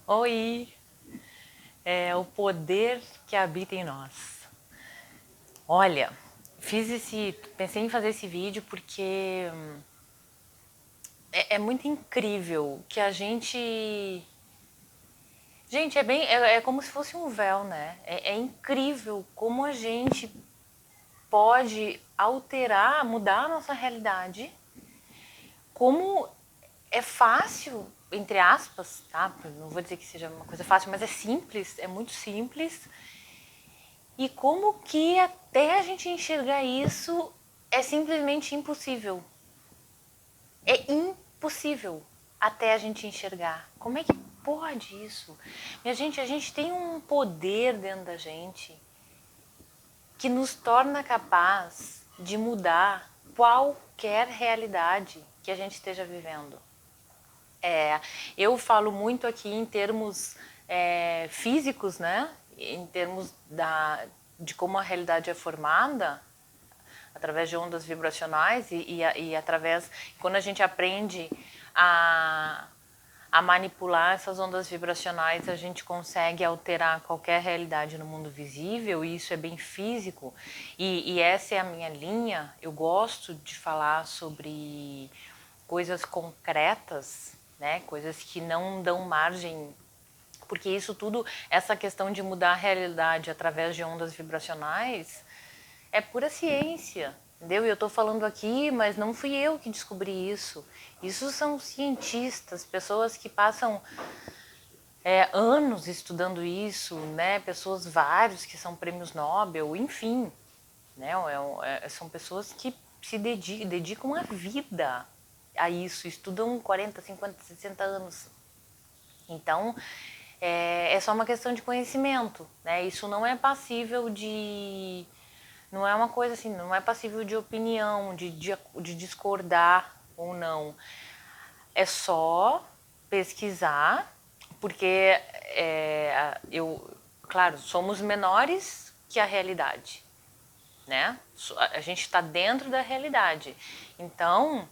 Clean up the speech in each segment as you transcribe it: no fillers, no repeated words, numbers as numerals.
Oi, é o poder que habita em nós. Olha, pensei em fazer esse vídeo porque é muito incrível que gente, é como se fosse um véu, né? É incrível como a gente pode alterar, mudar a nossa realidade, como é fácil, entre aspas, tá? Não vou dizer que seja uma coisa fácil, mas é simples, é muito simples. E como que até a gente enxergar isso é simplesmente impossível. É impossível até a gente enxergar. Como é que pode isso? Minha gente, a gente tem um poder dentro da gente que nos torna capaz de mudar qualquer realidade que a gente esteja vivendo. Eu falo muito aqui em termos físicos, né? Em termos de como a realidade é formada, através de ondas vibracionais e através, quando a gente aprende a, a manipular essas ondas vibracionais, a gente consegue alterar qualquer realidade no mundo visível, e isso é bem físico. E essa é a minha linha. Eu gosto de falar sobre coisas concretas, né? Coisas que não dão margem, porque isso tudo, essa questão de mudar a realidade através de ondas vibracionais, é pura ciência, entendeu? E eu estou falando aqui, mas não fui eu que descobri isso. Isso são cientistas, pessoas que passam anos estudando isso, né? Pessoas vários que são prêmios Nobel, enfim, né? São pessoas que se dedicam a vida a isso, estudam 40, 50, 60 anos. Então, é só uma questão de conhecimento, né? Isso não é passível de... Não é uma coisa assim, não é passível de opinião, de discordar ou não. É só pesquisar, porque claro, somos menores que a realidade, né? A gente está dentro da realidade. Então,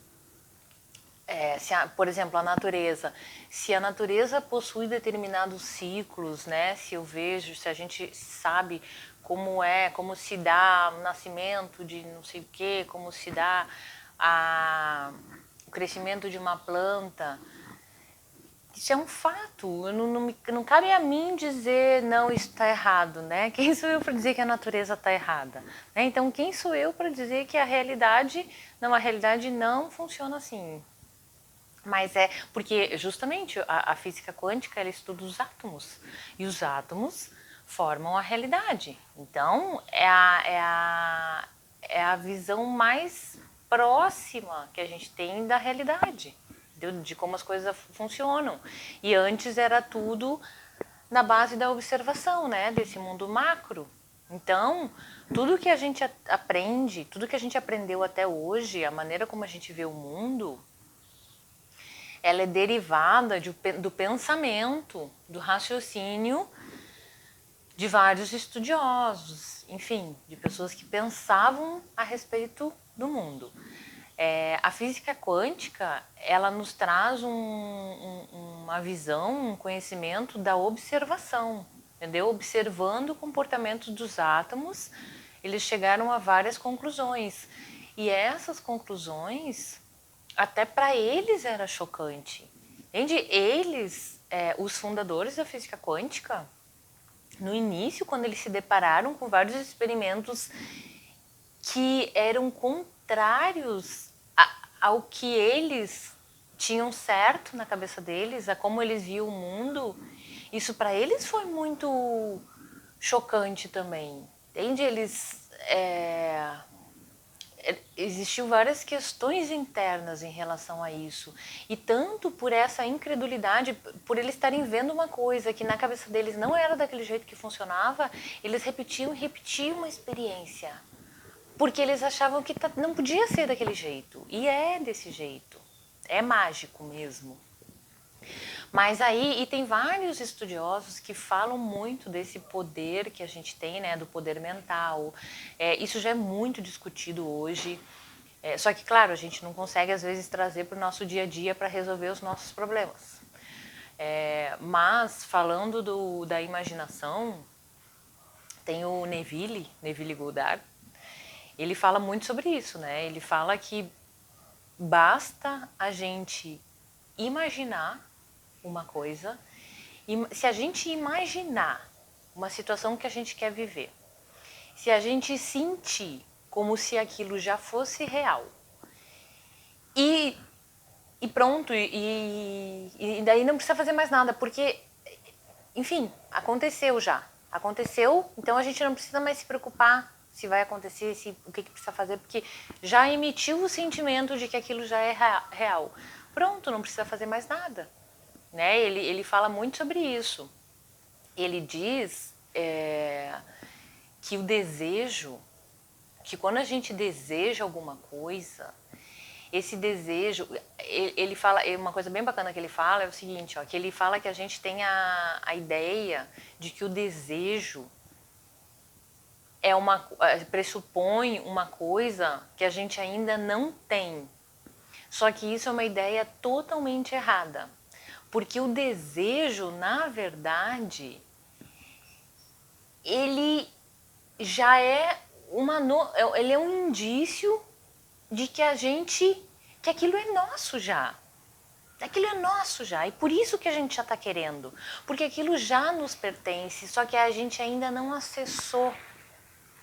por exemplo, a natureza. Se a natureza possui determinados ciclos, né? Se eu vejo, se a gente sabe como se dá o nascimento de não sei o quê, como se dá o crescimento de uma planta. Isso é um fato. Não cabe a mim dizer não, isso está errado, né? Quem sou eu para dizer que a natureza está errada? Né? Então, quem sou eu para dizer que a realidade não funciona assim? Mas é porque justamente a física quântica ela estuda os átomos e os átomos formam a realidade. Então é a visão mais próxima que a gente tem da realidade, de como as coisas funcionam. E antes era tudo na base da observação, né, desse mundo macro. Então, tudo que a gente aprende, tudo que a gente aprendeu até hoje, a maneira como a gente vê o mundo, ela é derivada do pensamento, do raciocínio de vários estudiosos, enfim, de pessoas que pensavam a respeito do mundo. A física quântica, ela nos traz uma visão, um conhecimento da observação, entendeu? Observando o comportamento dos átomos, eles chegaram a várias conclusões. E essas conclusões, até para eles era chocante. Entende? Eles, os fundadores da física quântica, no início, quando eles se depararam com vários experimentos que eram contrários ao que eles tinham certo na cabeça deles, a como eles viam o mundo, isso para eles foi muito chocante também. Entende? Existiu várias questões internas em relação a isso. E tanto por essa incredulidade, por eles estarem vendo uma coisa que na cabeça deles não era daquele jeito que funcionava, eles repetiam e repetiam uma experiência. Porque eles achavam que não podia ser daquele jeito. E é desse jeito. É mágico mesmo. Mas aí, e tem vários estudiosos que falam muito desse poder que a gente tem, né, do poder mental. Isso já é muito discutido hoje. Só que, claro, a gente não consegue, às vezes, trazer para o nosso dia a dia para resolver os nossos problemas. Mas, falando da imaginação, tem o Neville Goddard, ele fala muito sobre isso, né? Ele fala que basta a gente imaginar uma coisa, e se a gente imaginar uma situação que a gente quer viver, se a gente sentir como se aquilo já fosse real, e pronto, e daí não precisa fazer mais nada, porque, enfim, aconteceu já. Aconteceu, então a gente não precisa mais se preocupar se vai acontecer, o que precisa fazer, porque já emitiu o sentimento de que aquilo já é real. Pronto, não precisa fazer mais nada. Né? Ele fala muito sobre isso. Ele diz que o desejo, que quando a gente deseja alguma coisa, esse desejo, ele fala, uma coisa bem bacana que ele fala é o seguinte, ó, que ele fala que a gente tem a ideia de que o desejo pressupõe uma coisa que a gente ainda não tem. Só que isso é uma ideia totalmente errada. Porque o desejo, na verdade, ele já ele é um indício de que que aquilo é nosso já. Aquilo é nosso já, e por isso que a gente já está querendo. Porque aquilo já nos pertence, só que a gente ainda não acessou.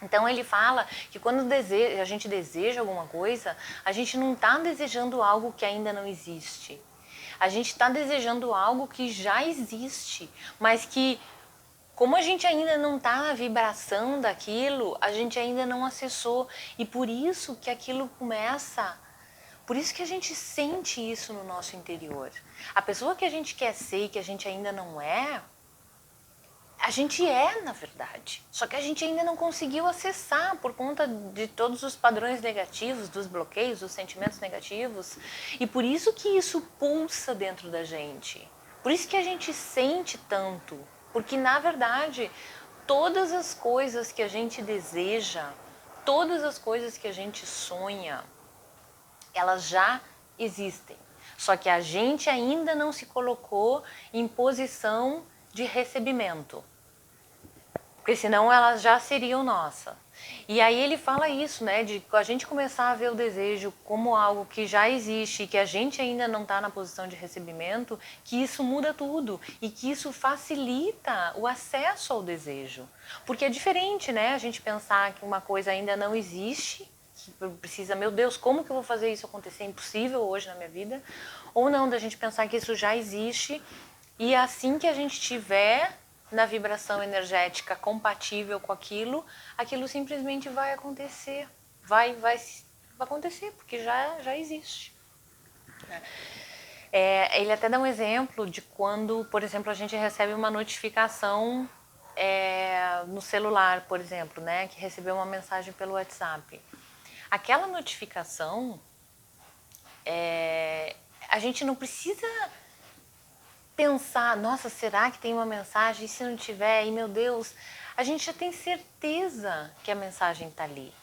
Então ele fala que quando a gente deseja alguma coisa, a gente não está desejando algo que ainda não existe. A gente está desejando algo que já existe, mas que, como a gente ainda não está na vibração daquilo, a gente ainda não acessou. E por isso que aquilo começa, por isso que a gente sente isso no nosso interior. A pessoa que a gente quer ser e que a gente ainda não é, a gente é, na verdade. Só que a gente ainda não conseguiu acessar por conta de todos os padrões negativos, dos bloqueios, dos sentimentos negativos. E por isso que isso pulsa dentro da gente. Por isso que a gente sente tanto. Porque, na verdade, todas as coisas que a gente deseja, todas as coisas que a gente sonha, elas já existem. Só que a gente ainda não se colocou em posição de recebimento, porque senão elas já seriam nossa. E aí ele fala isso, né, de a gente começar a ver o desejo como algo que já existe e que a gente ainda não está na posição de recebimento, que isso muda tudo e que isso facilita o acesso ao desejo. Porque é diferente, né, a gente pensar que uma coisa ainda não existe, que precisa, meu Deus, como que eu vou fazer isso acontecer? É impossível hoje na minha vida. Ou não, da gente pensar que isso já existe e assim que a gente tiver na vibração energética compatível com aquilo, aquilo simplesmente vai acontecer. Vai acontecer, porque já existe. Ele até dá um exemplo de quando, por exemplo, a gente recebe uma notificação no celular, por exemplo, né, que recebeu uma mensagem pelo WhatsApp. Aquela notificação, a gente não precisa pensar, nossa, será que tem uma mensagem? E se não tiver, e meu Deus, a gente já tem certeza que a mensagem está ali.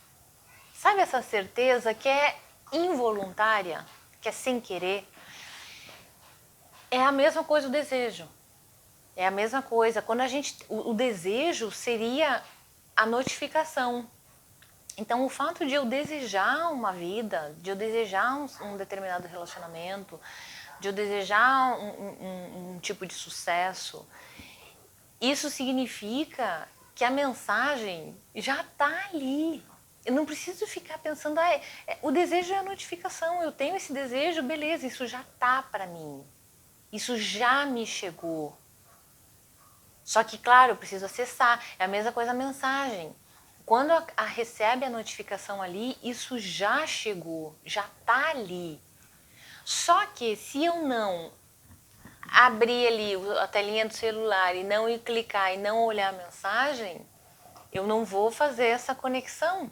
Sabe essa certeza que é involuntária, que é sem querer? É a mesma coisa o desejo. É a mesma coisa. Quando o desejo seria a notificação. Então, o fato de eu desejar uma vida, de eu desejar um determinado relacionamento, de eu desejar um tipo de sucesso, isso significa que a mensagem já está ali. Eu não preciso ficar pensando, o desejo é a notificação, eu tenho esse desejo, beleza, isso já está para mim. Isso já me chegou. Só que, claro, eu preciso acessar. É a mesma coisa a mensagem. Quando recebe a notificação ali, isso já chegou, já está ali. Só que se eu não abrir ali a telinha do celular e não ir clicar e não olhar a mensagem, eu não vou fazer essa conexão.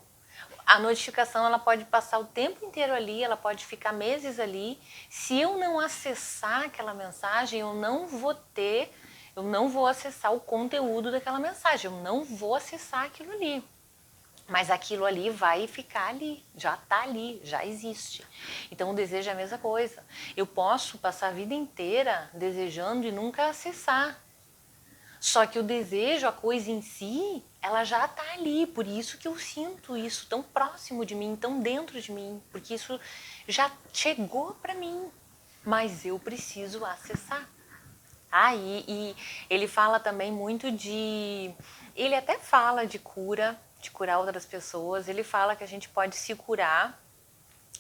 A notificação ela pode passar o tempo inteiro ali, ela pode ficar meses ali. Se eu não acessar aquela mensagem, eu não vou acessar o conteúdo daquela mensagem, eu não vou acessar aquilo ali. Mas aquilo ali vai ficar ali, já está ali, já existe. Então o desejo é a mesma coisa. Eu posso passar a vida inteira desejando e nunca acessar. Só que o desejo, a coisa em si, ela já está ali. Por isso que eu sinto isso tão próximo de mim, tão dentro de mim. Porque isso já chegou para mim. Mas eu preciso acessar. E ele fala também muito de... Ele até fala de cura, de curar outras pessoas. Ele fala que a gente pode se curar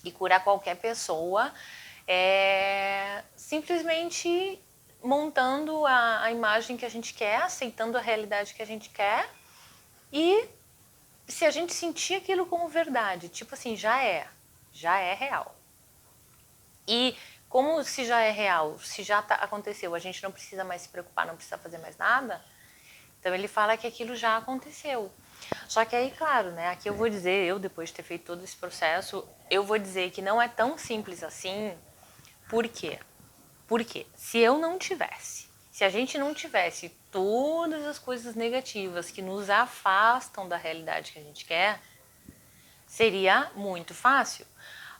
e curar qualquer pessoa simplesmente montando a imagem que a gente quer, aceitando a realidade que a gente quer. E se a gente sentir aquilo como verdade, tipo assim, já é real. E como se já é real, se já aconteceu, a gente não precisa mais se preocupar, não precisa fazer mais nada. Então ele fala que aquilo já aconteceu. Só que aí, claro, né, aqui eu vou dizer, eu depois de ter feito todo esse processo, eu vou dizer que não é tão simples assim. Por quê? Porque se eu não tivesse, se a gente não tivesse todas as coisas negativas que nos afastam da realidade que a gente quer, seria muito fácil.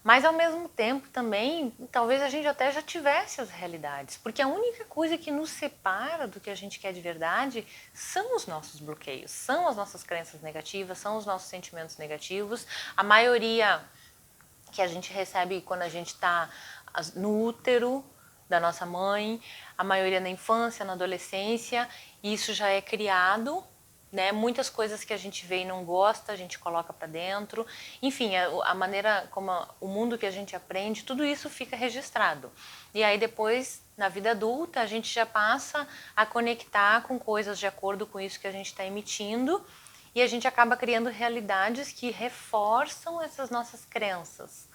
Mas ao mesmo tempo também, talvez a gente até já tivesse as realidades, porque a única coisa que nos separa do que a gente quer de verdade são os nossos bloqueios, são as nossas crenças negativas, são os nossos sentimentos negativos. A maioria que a gente recebe quando a gente está no útero da nossa mãe, a maioria na infância, na adolescência, isso já é criado. Né? Muitas coisas que a gente vê e não gosta, a gente coloca para dentro. Enfim, a maneira como o mundo que a gente aprende, tudo isso fica registrado. E aí depois, na vida adulta, a gente já passa a conectar com coisas de acordo com isso que a gente está emitindo e a gente acaba criando realidades que reforçam essas nossas crenças.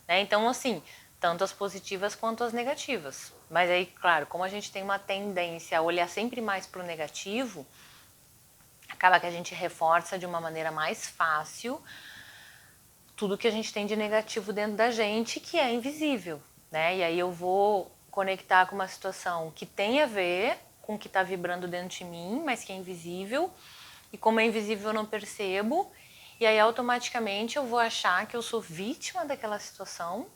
Né? Então, assim, tanto as positivas quanto as negativas. Mas aí, claro, como a gente tem uma tendência a olhar sempre mais para o negativo, acaba que a gente reforça de uma maneira mais fácil tudo que a gente tem de negativo dentro da gente, que é invisível, né? E aí eu vou conectar com uma situação que tem a ver com o que está vibrando dentro de mim, mas que é invisível. E como é invisível eu não percebo, e aí automaticamente eu vou achar que eu sou vítima daquela situação,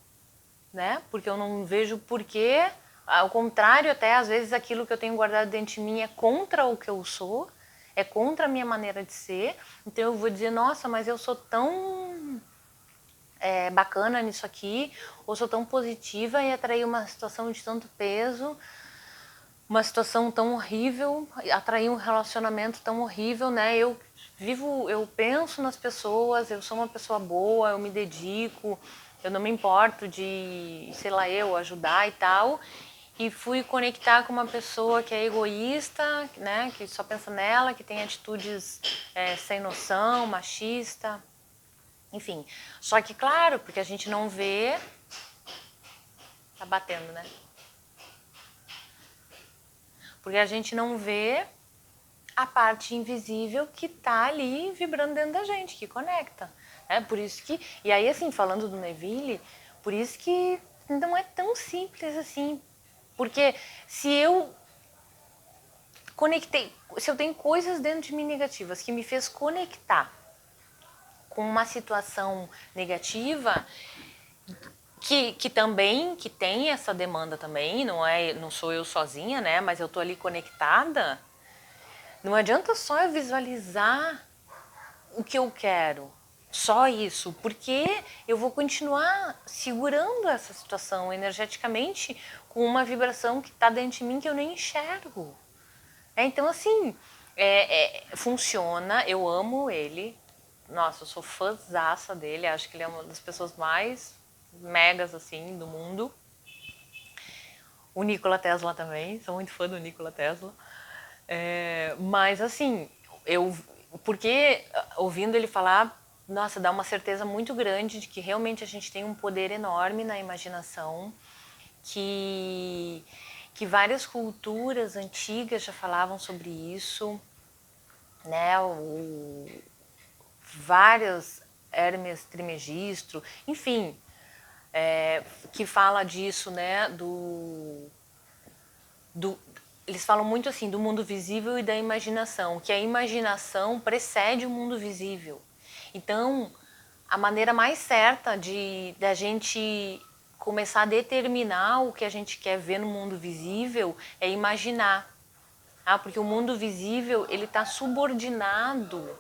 né? Porque eu não vejo porquê. Ao contrário, até às vezes aquilo que eu tenho guardado dentro de mim é contra o que eu sou, é contra a minha maneira de ser. Então eu vou dizer, nossa, mas eu sou tão bacana nisso aqui, ou sou tão positiva e atrair uma situação de tanto peso, uma situação tão horrível, atrair um relacionamento tão horrível, né? Eu penso nas pessoas, eu sou uma pessoa boa, eu me dedico, eu não me importo de, sei lá, eu ajudar e tal. E fui conectar com uma pessoa que é egoísta, né? Que só pensa nela, que tem atitudes sem noção, machista, enfim. Só que, claro, porque a gente não vê... Tá batendo, né? Porque a gente não vê a parte invisível que tá ali vibrando dentro da gente, que conecta. Por isso que... E aí, assim, falando do Neville, por isso que não é tão simples assim. Porque se eu conectei... Se eu tenho coisas dentro de mim negativas que me fez conectar com uma situação negativa... Que também, que tem essa demanda também, não sou eu sozinha, né? Mas eu tô ali conectada. Não adianta só eu visualizar o que eu quero, só isso, porque eu vou continuar segurando essa situação energeticamente com uma vibração que está dentro de mim que eu nem enxergo. Então, assim, funciona, eu amo ele. Nossa, eu sou fãzaça dele, acho que ele é uma das pessoas mais megas, assim, do mundo. O Nikola Tesla também, sou muito fã do Nikola Tesla. Mas, assim, porque ouvindo ele falar, nossa, dá uma certeza muito grande de que realmente a gente tem um poder enorme na imaginação, que várias culturas antigas já falavam sobre isso, né? Várias Hermes Trismegisto, enfim, que fala disso, né? Eles falam muito assim do mundo visível e da imaginação, que a imaginação precede o mundo visível. Então, a maneira mais certa da gente começar a determinar o que a gente quer ver no mundo visível é imaginar. Porque o mundo visível, ele está subordinado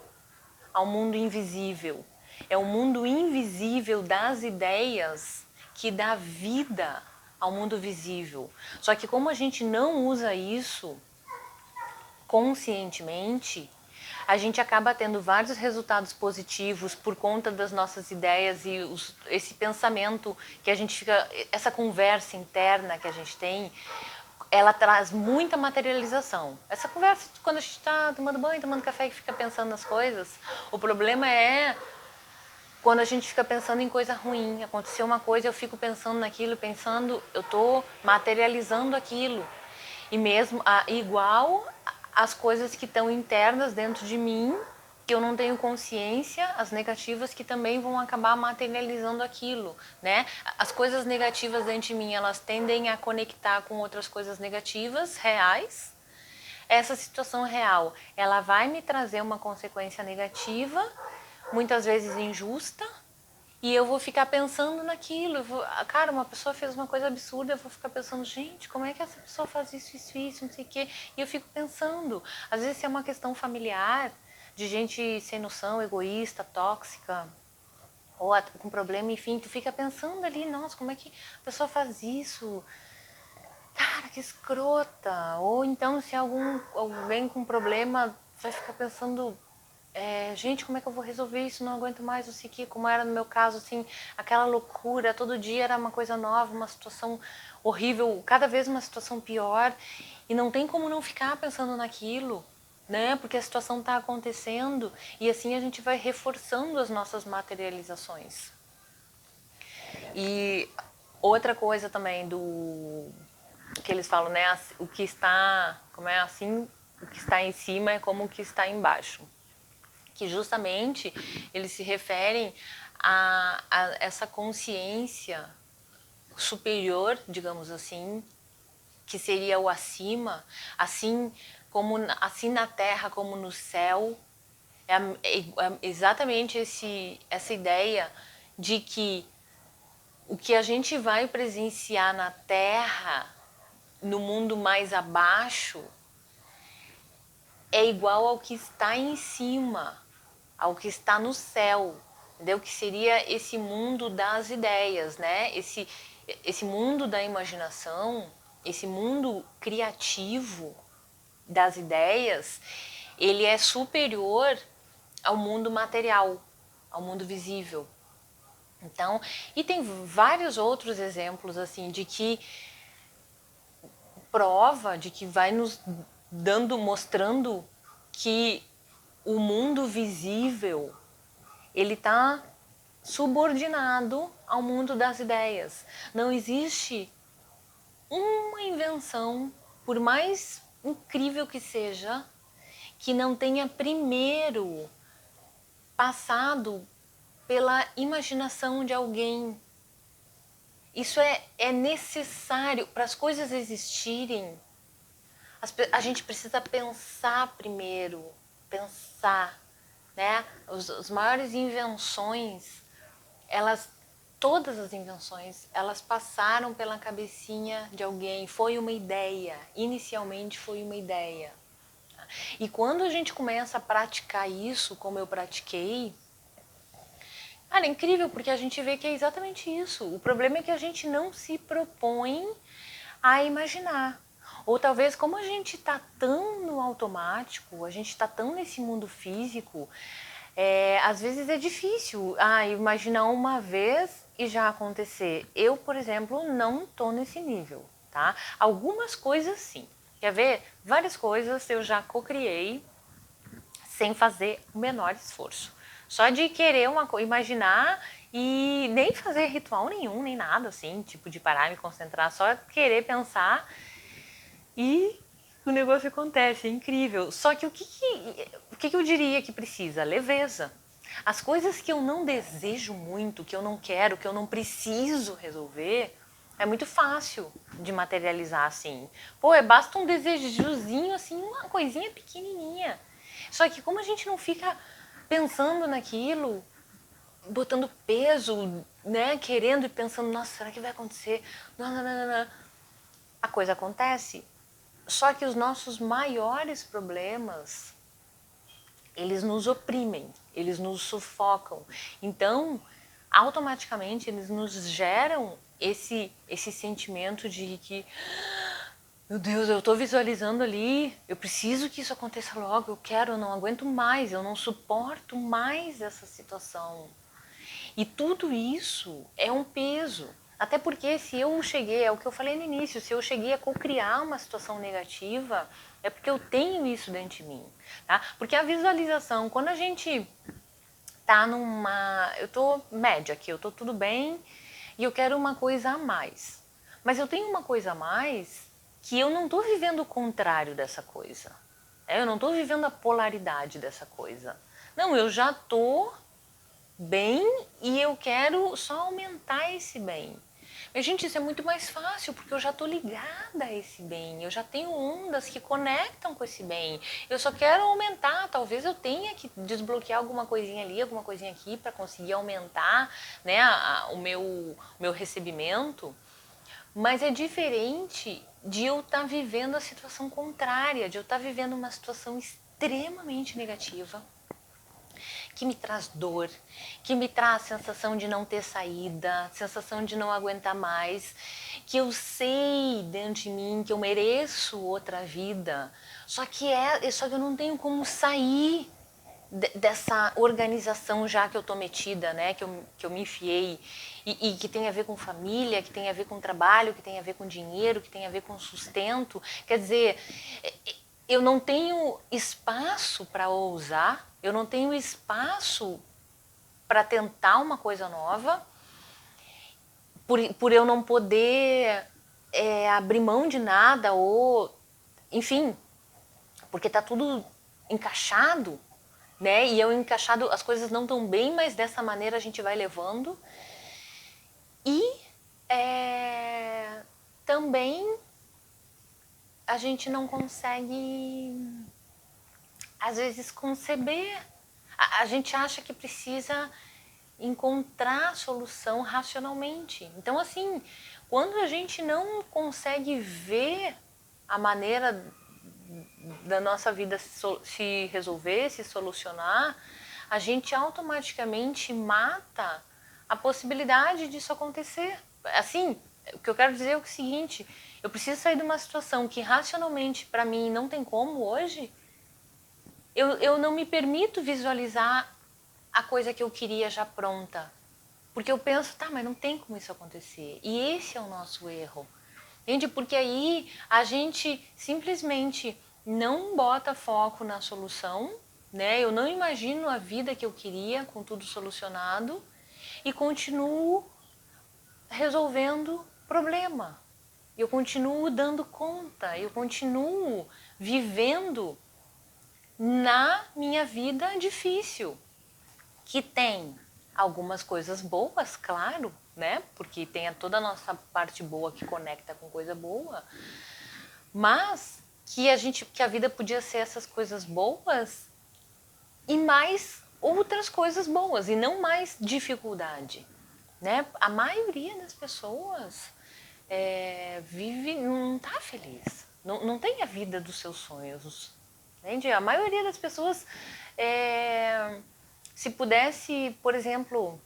ao mundo invisível. É o mundo invisível das ideias que dá vida ao mundo visível. Só que como a gente não usa isso conscientemente, a gente acaba tendo vários resultados positivos por conta das nossas ideias e esse pensamento que a gente fica, essa conversa interna que a gente tem, ela traz muita materialização. Essa conversa, quando a gente está tomando banho, tomando café e fica pensando nas coisas, o problema é quando a gente fica pensando em coisa ruim. Aconteceu uma coisa, eu fico pensando naquilo, eu estou materializando aquilo. E mesmo, igual as coisas que estão internas dentro de mim, que eu não tenho consciência, as negativas que também vão acabar materializando aquilo, né? As coisas negativas dentro de mim, elas tendem a conectar com outras coisas negativas, reais. Essa situação real, ela vai me trazer uma consequência negativa, muitas vezes injusta, e eu vou ficar pensando naquilo. Cara, uma pessoa fez uma coisa absurda, eu vou ficar pensando, gente, como é que essa pessoa faz isso, não sei o quê. E eu fico pensando, às vezes é uma questão familiar, de gente sem noção, egoísta, tóxica, ou com problema, enfim, tu fica pensando ali, nossa, como é que a pessoa faz isso? Cara, que escrota. Ou então, se alguém com problema vai ficar pensando, gente, como é que eu vou resolver isso? Não aguento mais, não sei o que, como era no meu caso, assim, aquela loucura, todo dia era uma coisa nova, uma situação horrível, cada vez uma situação pior, e não tem como não ficar pensando naquilo, né? Porque a situação está acontecendo, e assim a gente vai reforçando as nossas materializações. E outra coisa também que eles falam, né? O que está, como é assim, o que está em cima é como o que está embaixo. Que justamente eles se referem a essa consciência superior, digamos assim, que seria o acima, assim na terra como no céu. É exatamente essa ideia de que o que a gente vai presenciar na terra, no mundo mais abaixo, é igual ao que está em cima, ao que está no céu, entendeu? Que seria esse mundo das ideias, né? Esse mundo da imaginação, esse mundo criativo das ideias, ele é superior ao mundo material, ao mundo visível. Então, e tem vários outros exemplos assim de que prova de que vai nos mostrando que o mundo visível, ele está subordinado ao mundo das ideias. Não existe uma invenção, por mais incrível que seja, que não tenha primeiro passado pela imaginação de alguém. Isso é necessário para as coisas existirem. A gente precisa pensar primeiro, pensar, né? As maiores invenções, todas as invenções, elas passaram pela cabecinha de alguém, foi uma ideia, inicialmente foi uma ideia. E quando a gente começa a praticar isso, como eu pratiquei, cara, é incrível, porque a gente vê que é exatamente isso. O problema é que a gente não se propõe a imaginar. Ou talvez, como a gente está tão no automático, a gente está tão nesse mundo físico, às vezes é difícil imaginar uma vez e já acontecer. Eu, por exemplo, não estou nesse nível, tá? Algumas coisas sim. Quer ver? Várias coisas eu já co-criei sem fazer o menor esforço. Só de querer imaginar e nem fazer ritual nenhum, nem nada assim, tipo de parar, me concentrar, só querer pensar e o negócio acontece, é incrível. Só que o que eu diria que precisa? Leveza. As coisas que eu não desejo muito, que eu não quero, que eu não preciso resolver, é muito fácil de materializar assim. Basta um desejozinho assim, uma coisinha pequenininha. Só que como a gente não fica pensando naquilo, botando peso, né? Querendo e pensando, nossa, será que vai acontecer? Não, não, não, não, não. A coisa acontece. Só que os nossos maiores problemas, eles nos oprimem, eles nos sufocam. Então, automaticamente, eles nos geram esse sentimento de que, meu Deus, eu estou visualizando ali, eu preciso que isso aconteça logo, eu quero, eu não aguento mais, eu não suporto mais essa situação. E tudo isso é um peso. Até porque se eu cheguei, é o que eu falei no início, se eu cheguei a co-criar uma situação negativa, é porque eu tenho isso dentro de mim. Tá? Porque a visualização, quando a gente tá numa... Eu tô média aqui, eu tô tudo bem e eu quero uma coisa a mais. Mas eu tenho uma coisa a mais que eu não tô vivendo o contrário dessa coisa. Eu não tô vivendo a polaridade dessa coisa. Não, eu já tô bem e eu quero só aumentar esse bem. Mas, gente, isso é muito mais fácil porque eu já estou ligada a esse bem, eu já tenho ondas que conectam com esse bem. Eu só quero aumentar, talvez eu tenha que desbloquear alguma coisinha ali, alguma coisinha aqui para conseguir aumentar, né, o meu recebimento. Mas é diferente de eu estar vivendo a situação contrária, de eu estar vivendo uma situação extremamente negativa, que me traz dor, que me traz sensação de não ter saída, sensação de não aguentar mais, que eu sei dentro de mim que eu mereço outra vida, só que eu não tenho como sair dessa organização já que eu tô metida, né, que eu me enfiei, e que tem a ver com família, que tem a ver com trabalho, que tem a ver com dinheiro, que tem a ver com sustento. Quer dizer, eu não tenho espaço para ousar, eu não tenho espaço para tentar uma coisa nova, por eu não poder abrir mão de nada, ou enfim, porque tá tudo encaixado, né? E eu encaixado, as coisas não tão bem, mas dessa maneira a gente vai levando. E também a gente não consegue, às vezes, conceber. A gente acha que precisa encontrar a solução racionalmente. Então, assim, quando a gente não consegue ver a maneira da nossa vida se resolver, se solucionar, a gente automaticamente mata a possibilidade disso acontecer. Assim, o que eu quero dizer é o seguinte: eu preciso sair de uma situação que racionalmente para mim não tem como hoje. Eu não me permito visualizar a coisa que eu queria já pronta. Porque eu penso, tá, mas não tem como isso acontecer. E esse é o nosso erro. Entende? Porque aí a gente simplesmente não bota foco na solução, né? Eu não imagino a vida que eu queria com tudo solucionado e continuo resolvendo problema. Eu continuo dando conta, eu continuo vivendo na minha vida difícil, que tem algumas coisas boas, claro, né? Porque tem toda a nossa parte boa que conecta com coisa boa, mas que a vida podia ser essas coisas boas e mais outras coisas boas e não mais dificuldade, né? A maioria das pessoas vive, não está feliz, não tem a vida dos seus sonhos, entende? A maioria das pessoas, se pudesse, por exemplo,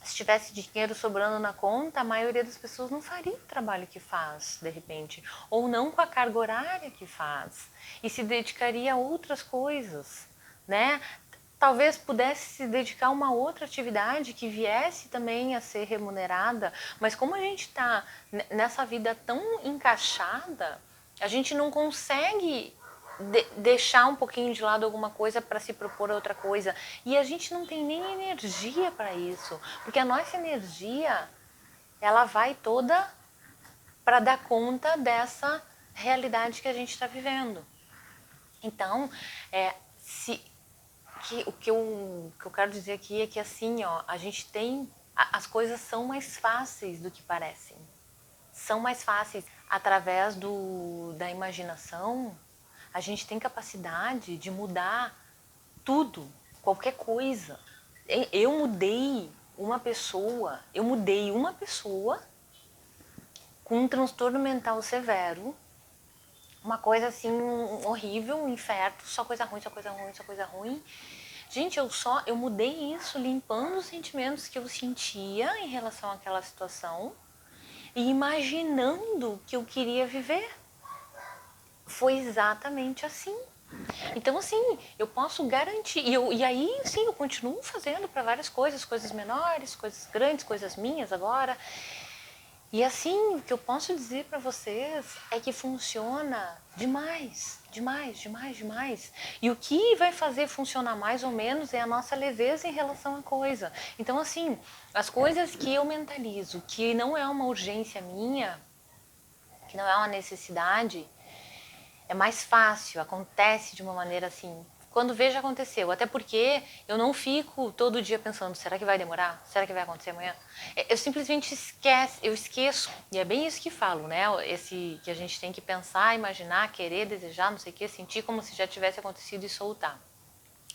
se tivesse dinheiro sobrando na conta, a maioria das pessoas não faria o trabalho que faz, de repente, ou não com a carga horária que faz, e se dedicaria a outras coisas, né? Talvez pudesse se dedicar a uma outra atividade que viesse também a ser remunerada, mas como a gente está nessa vida tão encaixada, a gente não consegue deixar um pouquinho de lado alguma coisa para se propor a outra coisa. E a gente não tem nem energia para isso, porque a nossa energia, ela vai toda para dar conta dessa realidade que a gente está vivendo. Então, o que eu quero dizer aqui é que assim, ó, a gente tem, as coisas são mais fáceis do que parecem. São mais fáceis através da imaginação. A gente tem capacidade de mudar tudo, qualquer coisa. Eu mudei uma pessoa com um transtorno mental severo, uma coisa assim horrível, um inferno, só coisa ruim, só coisa ruim, só coisa ruim. Gente, eu mudei isso limpando os sentimentos que eu sentia em relação àquela situação e imaginando que eu queria viver. Foi exatamente assim. Então, assim, eu posso garantir. E aí, sim, eu continuo fazendo para várias coisas, coisas menores, coisas grandes, coisas minhas agora. E assim, o que eu posso dizer para vocês é que funciona demais, demais, demais, demais. E o que vai fazer funcionar mais ou menos é a nossa leveza em relação à coisa. Então, assim, as coisas que eu mentalizo, que não é uma urgência minha, que não é uma necessidade, é mais fácil, acontece de uma maneira assim. Quando vejo, aconteceu. Até porque eu não fico todo dia pensando, será que vai demorar? Será que vai acontecer amanhã? Eu simplesmente esqueço. E é bem isso que falo, né? Esse que a gente tem que pensar, imaginar, querer, desejar, não sei o que, sentir como se já tivesse acontecido e soltar.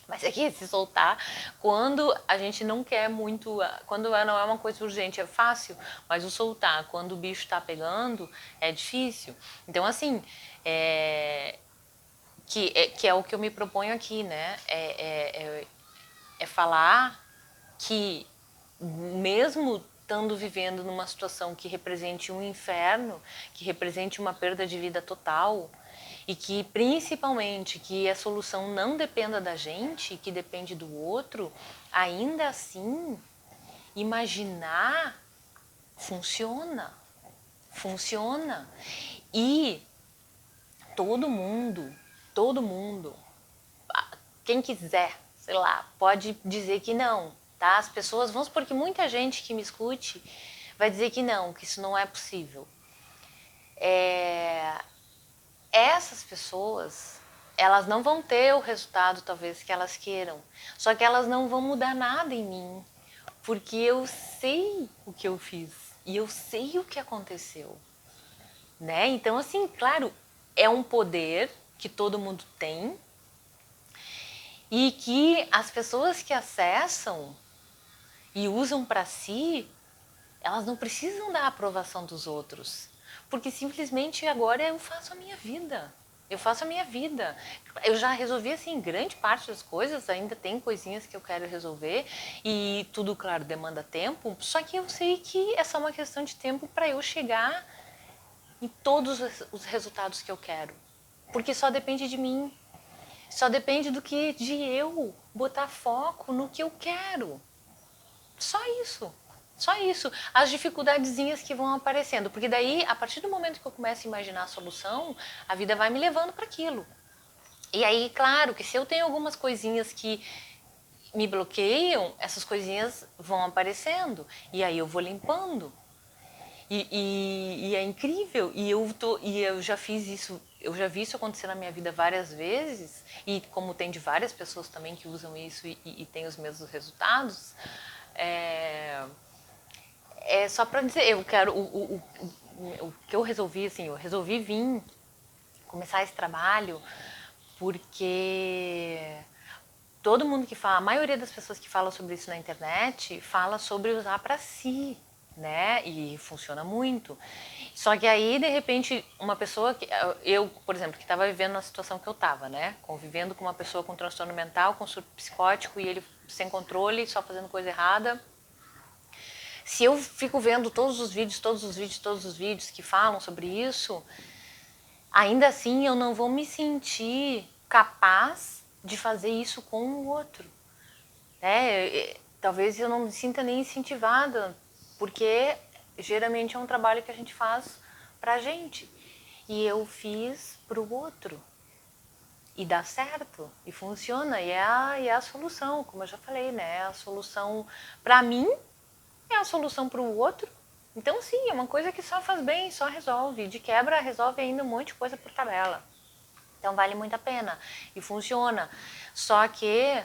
Mas é que se soltar, quando a gente não quer muito, quando não é uma coisa urgente, é fácil, mas o soltar, quando o bicho está pegando, é difícil. Então, assim, que é o que eu me proponho aqui, né? É falar que, mesmo estando vivendo numa situação que represente um inferno, que represente uma perda de vida total, e que principalmente que a solução não dependa da gente, que depende do outro, ainda assim, imaginar funciona. Funciona. E todo mundo, quem quiser, sei lá, pode dizer que não, tá? As pessoas, vamos supor que muita gente que me escute vai dizer que não, que isso não é possível. Essas pessoas, elas não vão ter o resultado talvez que elas queiram, só que elas não vão mudar nada em mim, porque eu sei o que eu fiz e eu sei o que aconteceu, né? Então, assim, claro, é um poder que todo mundo tem e que as pessoas que acessam e usam para si, elas não precisam da aprovação dos outros, porque simplesmente agora eu faço a minha vida. Eu faço a minha vida. Eu já resolvi, assim, grande parte das coisas, ainda tem coisinhas que eu quero resolver e tudo, claro, demanda tempo, só que eu sei que é só uma questão de tempo para eu chegar em todos os resultados que eu quero, porque só depende de mim. Só depende de eu botar foco no que eu quero. Só isso. Só isso. As dificuldadezinhas que vão aparecendo. Porque daí, a partir do momento que eu começo a imaginar a solução, a vida vai me levando para aquilo. E aí, claro, que se eu tenho algumas coisinhas que me bloqueiam, essas coisinhas vão aparecendo. E aí eu vou limpando. E é incrível. E eu já fiz isso, eu já vi isso acontecer na minha vida várias vezes. E como tem de várias pessoas também que usam isso e tem os mesmos resultados, é só para dizer, eu quero o que eu resolvi, assim, eu resolvi vir começar esse trabalho porque todo mundo que fala, a maioria das pessoas que falam sobre isso na internet fala sobre usar para si, né? E funciona muito. Só que aí, de repente, uma pessoa que eu, por exemplo, que estava vivendo na situação que eu estava, né? Convivendo com uma pessoa com transtorno mental, com surto psicótico e ele sem controle, só fazendo coisa errada. Se eu fico vendo todos os vídeos que falam sobre isso, ainda assim eu não vou me sentir capaz de fazer isso com o outro, né? Talvez eu não me sinta nem incentivada, porque geralmente é um trabalho que a gente faz pra gente. E eu fiz pro outro. E dá certo, e funciona, e é a solução, como eu já falei, né? A solução pra mim é a solução pro outro. Então, sim, é uma coisa que só faz bem, só resolve. De quebra, resolve ainda um monte de coisa por tabela. Então, vale muito a pena. E funciona. Só que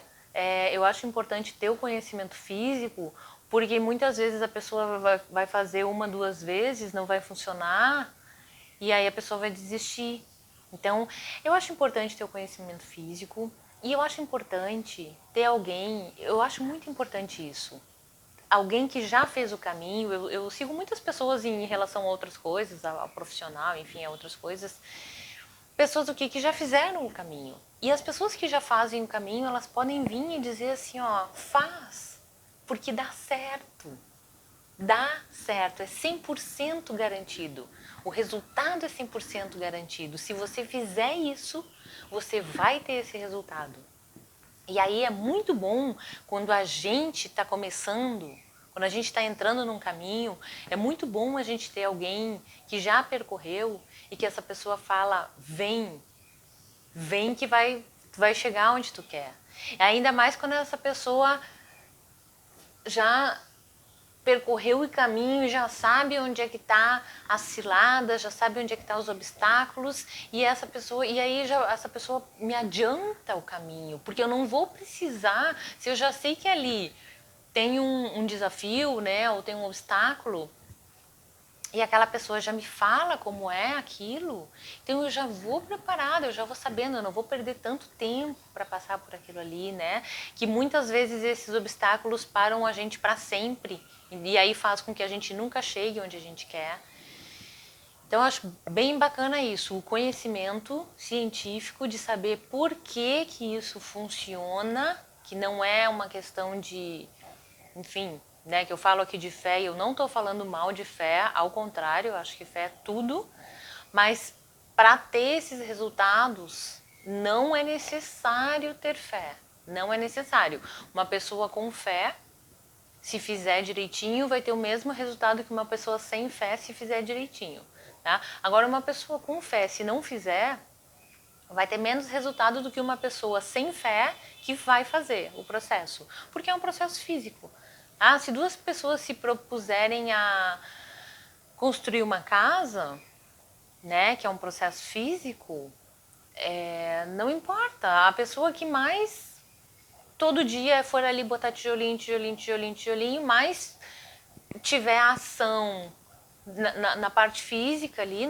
eu acho importante ter o conhecimento físico, porque muitas vezes a pessoa vai fazer uma, duas vezes, não vai funcionar, e aí a pessoa vai desistir. Então, eu acho importante ter o conhecimento físico, E eu acho importante ter alguém, eu acho muito importante isso. Alguém que já fez o caminho, eu sigo muitas pessoas em relação a outras coisas, ao profissional, enfim, a outras coisas. Pessoas que já fizeram o caminho. E as pessoas que já fazem o caminho, elas podem vir e dizer assim, ó, faz, porque dá certo. Dá certo, é 100% garantido. O resultado é 100% garantido. Se você fizer isso, você vai ter esse resultado. E aí é muito bom quando a gente está começando, quando a gente está entrando num caminho, é muito bom a gente ter alguém que já percorreu e que essa pessoa fala, vem que vai chegar onde tu quer. E ainda mais quando essa pessoa já percorreu o caminho, já sabe onde é que está a cilada, já sabe onde é que estão os obstáculos, e aí essa pessoa me adianta o caminho, porque eu não vou precisar, se eu já sei que ali tem um desafio, né, ou tem um obstáculo, e aquela pessoa já me fala como é aquilo, então eu já vou preparada, eu já vou sabendo, eu não vou perder tanto tempo para passar por aquilo ali, né? Que muitas vezes esses obstáculos param a gente para sempre e aí faz com que a gente nunca chegue onde a gente quer. Então eu acho bem bacana isso, o conhecimento científico de saber por que isso funciona, que não é uma questão de, enfim, né, que eu falo aqui de fé e eu não estou falando mal de fé, ao contrário, eu acho que fé é tudo, mas para ter esses resultados não é necessário ter fé, não é necessário. Uma pessoa com fé, se fizer direitinho, vai ter o mesmo resultado que uma pessoa sem fé se fizer direitinho. Tá? Agora, uma pessoa com fé, se não fizer, vai ter menos resultado do que uma pessoa sem fé que vai fazer o processo, porque é um processo físico. Ah, se duas pessoas se propuserem a construir uma casa, né, que é um processo físico, não importa. A pessoa que mais todo dia for ali botar tijolinho, tijolinho, tijolinho, tijolinho, mais tiver ação na parte física ali,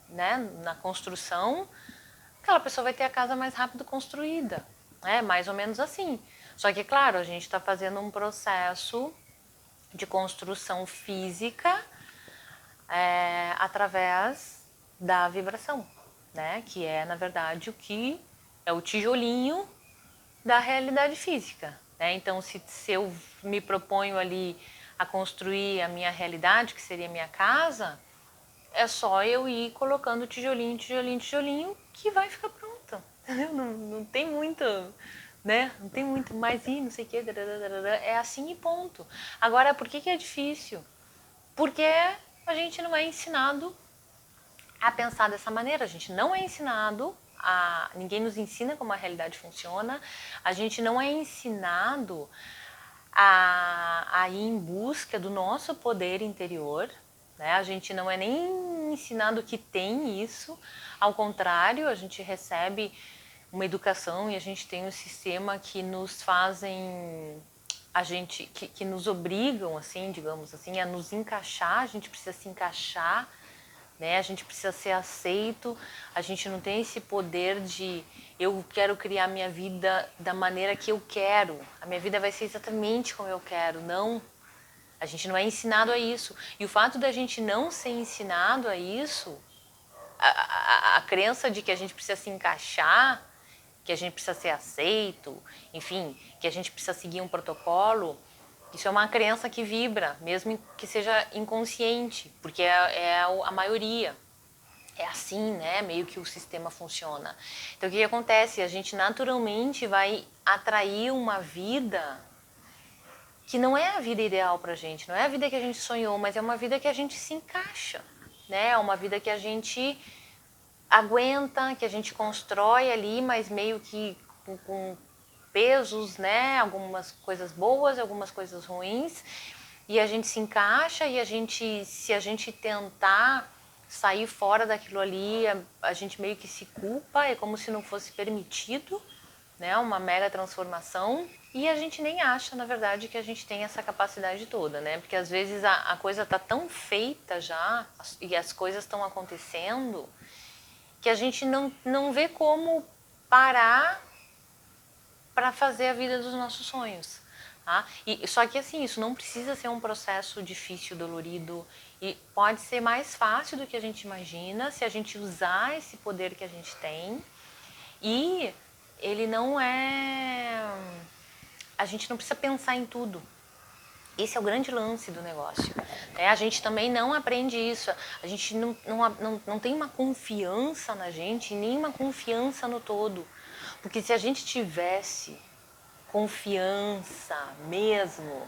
né, na construção, aquela pessoa vai ter a casa mais rápido construída. É mais ou menos assim. Só que, claro, a gente está fazendo um processo de construção física através da vibração, né? Que é, na verdade, o que é o tijolinho da realidade física. Né? Então, se eu me proponho ali a construir a minha realidade, que seria a minha casa, é só eu ir colocando tijolinho, tijolinho, tijolinho, que vai ficar pronta. Entendeu? Não tem muito, né? Não tem muito mais não sei o que. É assim e ponto. Agora, por que é difícil? Porque a gente não é ensinado a pensar dessa maneira. A gente não é ensinado ninguém nos ensina como a realidade funciona. A gente não é ensinado a ir em busca do nosso poder interior. Né? A gente não é nem ensinado que tem isso. Ao contrário, a gente recebe uma educação e a gente tem um sistema que nos fazem que nos obrigam, assim, digamos assim, a nos encaixar. A gente precisa se encaixar, né? A gente precisa ser aceito. A gente não tem esse poder de eu quero criar minha vida da maneira que eu quero. A minha vida vai ser exatamente como eu quero. Não. A gente não é ensinado a isso. E o fato da gente não ser ensinado a isso, a crença de que a gente precisa se encaixar, que a gente precisa ser aceito, enfim, que a gente precisa seguir um protocolo, isso é uma crença que vibra, mesmo que seja inconsciente, porque é a maioria. É assim, né? Meio que o sistema funciona. Então, o que acontece? A gente naturalmente vai atrair uma vida que não é a vida ideal pra gente, não é a vida que a gente sonhou, mas é uma vida que a gente se encaixa, né? É uma vida que a gente aguenta, que a gente constrói ali, mas meio que com pesos, né? Algumas coisas boas, algumas coisas ruins, e a gente se encaixa e se a gente tentar sair fora daquilo ali, a gente meio que se culpa, é como se não fosse permitido, né? Uma mega transformação. E a gente nem acha, na verdade, que a gente tem essa capacidade toda, né? Porque às vezes a coisa tá tão feita já e as coisas estão acontecendo que a gente não vê como parar para fazer a vida dos nossos sonhos. Tá? Só que assim, isso não precisa ser um processo difícil, dolorido, e pode ser mais fácil do que a gente imagina se a gente usar esse poder que a gente tem. E ele não é... A gente não precisa pensar em tudo. Esse é o grande lance do negócio. A gente também não aprende isso. A gente não tem uma confiança na gente, nem uma confiança no todo. Porque se a gente tivesse confiança mesmo,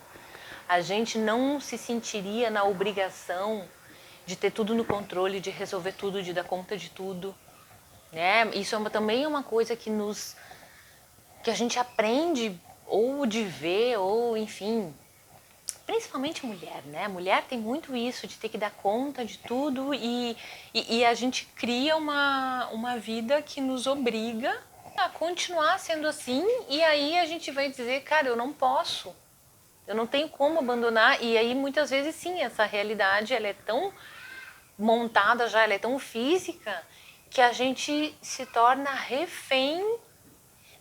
a gente não se sentiria na obrigação de ter tudo no controle, de resolver tudo, de dar conta de tudo. Isso também é uma coisa que a gente aprende ou de ver, ou enfim, principalmente mulher, né? Mulher tem muito isso de ter que dar conta de tudo e a gente cria uma vida que nos obriga a continuar sendo assim, e aí a gente vai dizer, cara, eu não posso, eu não tenho como abandonar. E aí muitas vezes sim, essa realidade ela é tão montada já, ela é tão física, que a gente se torna refém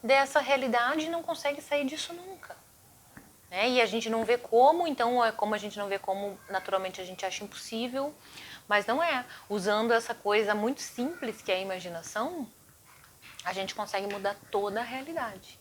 dessa realidade e não consegue sair disso nunca. E a gente não vê como, então como a gente não vê como, naturalmente a gente acha impossível, mas não é. Usando essa coisa muito simples que é a imaginação, a gente consegue mudar toda a realidade.